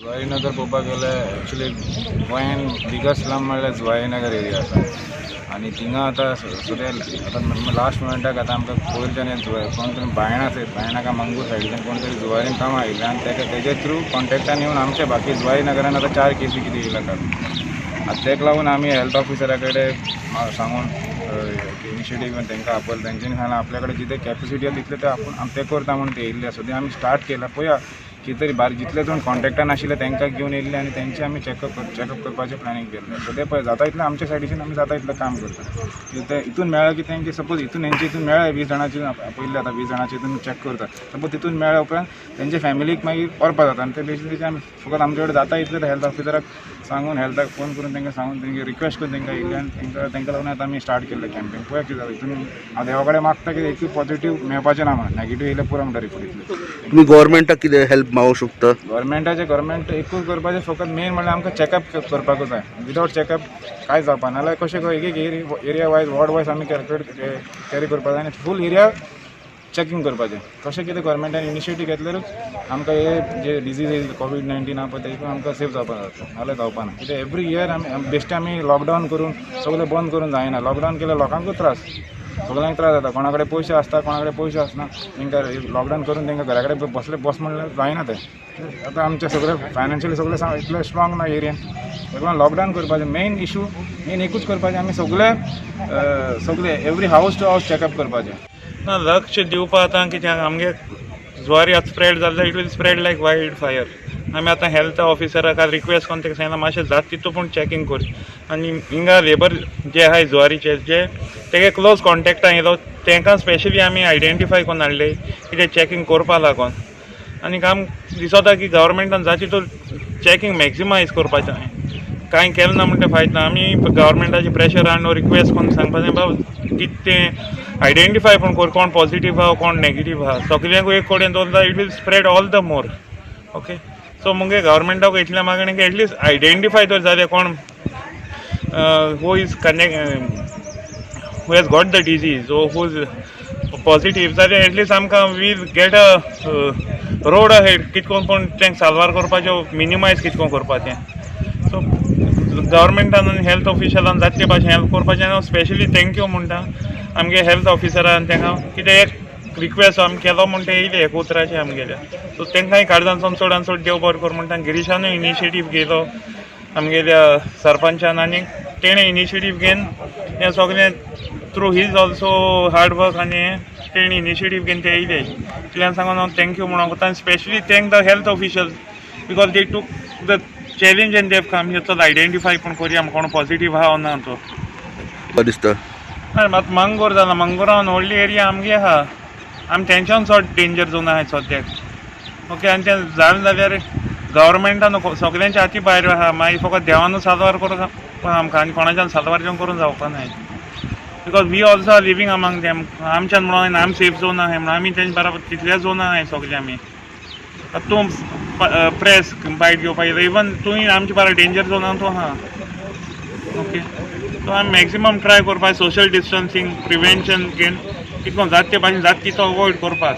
जुवारीनगर पळोवपाक गेल्यार एक्चुली गोंयान बिगस्ट स्लम म्हणल्यार जुवारीनगर एरिया आसा आनी थिंगा आतां सद्या आतां लास्ट मोमेंटाक आतां आमकां पयलींच्यान कोण तरी बायणाका मंगूर सायडीच्यान कोण तरी जुवारीन कामां आयिल्ले आनी तेजे थ्रू कॉन्टेक्टान येवन आमचे बाकी जुवारीनगरान आतां 4 केसी कितें येयला आतां तेका लागून आमी हेल्थ ऑफिसरा कडेन सांगून इनिशिएटीव तांकां आपयलें तेंच्यांनी सांगलें आपल्या कडेन जितलें कॅपेसिटी आसा तितलें आपूण ते करता म्हणून ते येयल्ले सद्या आमी स्टार्ट केला पळया कितें तरी जितले जाण कॉन्टेक्टान आशिल्ले तांकां घेवन येयल्ले आनी तेंचे आमी चॅकअप करपाचें प्लॅनिंग केल्लें सो ते पळय जाता इतलें आमच्या सायडीच्यान आमी जाता इतलें काम करता ते हितून मेळ्ळें की तेंचे सपोज हितून मेळ्ळें 20 जाणांची पयलीं आतां 20 जाणांची हितून चॅक करता सपोज तितून मेळ्ळें उपरांत तेंचे फॅमिलीक मागीर व्हरपा जाता आनी ते बेसिकली आमी फकत आमचे कडेन जाता इतलें हेल्थ ऑफिसराक सांगून हेल्थाक फोन करून तांकां सांगून तेंगे रिक्वेस्ट करून तांकां येयले आनी तांकां लागून आतां आमी स्टार्ट केल्लें कॅम्पेन पळय कितें जाता हितून हांव देवा कडेन मागता की एकूय पॉझिटीव मेळपाचें ना म्हणून नॅगेटीव येयल्यार पुरो म्हणटा रिपोर्ट इतलें तुम्ही गव्हर्नमेंटाक कितें हेल्प मागूंक शकता? गव्हर्नमेंटाचें एकूच करपाचें फकत मेन म्हणल्यार आमकां चॅकअप करपाकूच जाय विदावट चॅकअप कांय जावपा नाल्यार कशें एक एरिया वायज वॉर्ड वायज आमी कॅरी करपा जाय आनी फूल एरिया चॅकिंग करपाचें कशें कितें गव्हर्नमेंटान इनिशिएटीव घेतल्यारूच आमकां हे जे डिजीज येयले कोवीड-19 आहा पळय तेतून आमकां सेफ जावपा जाता नाल्यार जावपा ना कित्याक एवरी इयर आमी बेश्टे आमी लॉकडावन करून सगळें बंद करून जायना लॉकडावन केल्यार लोकांकूच त्रास सगळ्यांक त्रास जाता कोणा कडेन पयशे आसता कोणा कडेन पयशे आसना तांकां लॉकडावन करून तांकां घरा कडेन बस म्हणल्यार जायना तें आतां आमचे सगळे फायनान्शियली सगळें इतलें स्ट्रॉंग ना एरियन सगळ्यांक लॉकडावन करपाचें मेन इशू मेन एकूच करपाचें आमी सगळे एवरी हावस टू हावस चॅकअप करपाचें ना लक्ष दिवपा आतां कित्याक आमगे ज्वारी आतां स्प्रेड जाल्लो it will spread like wild fire आमी आतां हेल्थ ऑफिसराक रिक्वेस्ट करून ताका सांगला मातशें जाता तितू पूण चॅकींग कर आनी हिंगा लेबर जे आहाय ज्वारीचे जे तेगे क्लोज कॉन्टेक्टान येयलो तांकां स्पेशली आमी आयडेंटिफाय करून हाडले कितें चॅकींग करपा लागून आनी काम दिसता की गव्हर्मेंटान जाता तितू चॅकींग मॅक्सिमायज करपाचें कांय केलें ना म्हणटा फायद ना आमी गव्हर्मेंटाची प्रेशर हाडून रिक्वेस्ट करून सांगपाचें बाबा कितें तें आयडेंटिफाय पूण कर कोण पॉझिटीव आहा कोण नेगेटीव आहा सगळ्यांक एक कडेन दवरता it will spread all the more okay so मुगे गव्हर्मेंटाक इतल्या मागणी की एटलीस्ट आयडेंटिफाय तर जालें कोण who is who has got the disease ओ हू इज पॉझिटीव जाल्यार एटलीस्ट आमकां will get a road ahead कितकोन पूण तेंक साल्वार करपाचें मिनिमायज कितकोन करपाचें सो गव्हर्मेंटान आनी हेल्थ ऑफिशलान जातले भाशेन हेल्प करपाचें स्पेशली थँक्यू म्हणटा आमगे हेल्थ ऑफिसरान तांकां कितें एक रिक्वेस्ट आमी केलो म्हणटा येयले एक उतराचे आमगेल्या सो तांकांय काळजांसून चडान चड देव बरें कर म्हणटा गिरीशानूय इनिशिएटीव घेयलो आमगेल्या सरपंचान आनी तेणें इनिशिएटीव घेवन हें सगळें through his also hard work आनी तेणें इनिशिएटीव घेवन ते येयले इतल्यान सांगून हांव थँक्यू म्हणून कोता आनी specially thank the health officials because they took the challenge end देव काम हे चड आयडेंटिफाय पूण करया कोण पॉझिटीव आहा ना तो दिसता आतां मंगोर जाला मंगोरान व्हडली एरिया आमगे आहा आमी तेंच्यान चड डेंजर झोन आहाय सद्याक ओके आनी तें जालें जाल्यार गव्हर्मेंटान सगळ्यांच्या हाती भायर आहा मागीर फकत देवानूच साल्वार करून आमकां आनी कोणाच्यान साल्वार जेवन करून जावपा नाय because we also are living among them आमच्यान म्हणून आमी सेफ झोन आहाय म्हणून आमी तेंच्या बराबर तितल्या झोन आहाय सगळे आमी आतां तूं प्रेस बायट घेवपा येयलो इवन तुंय आमच्या बारा डेंजर झोनान तूं आहा ओके सो आमी मॅक्सिमम ट्राय करपा सोशल डिस्टन्सींग प्रिवेंशन घेवन कितको जाता ते भाशेन जाता तितलो अवॉयड करपाक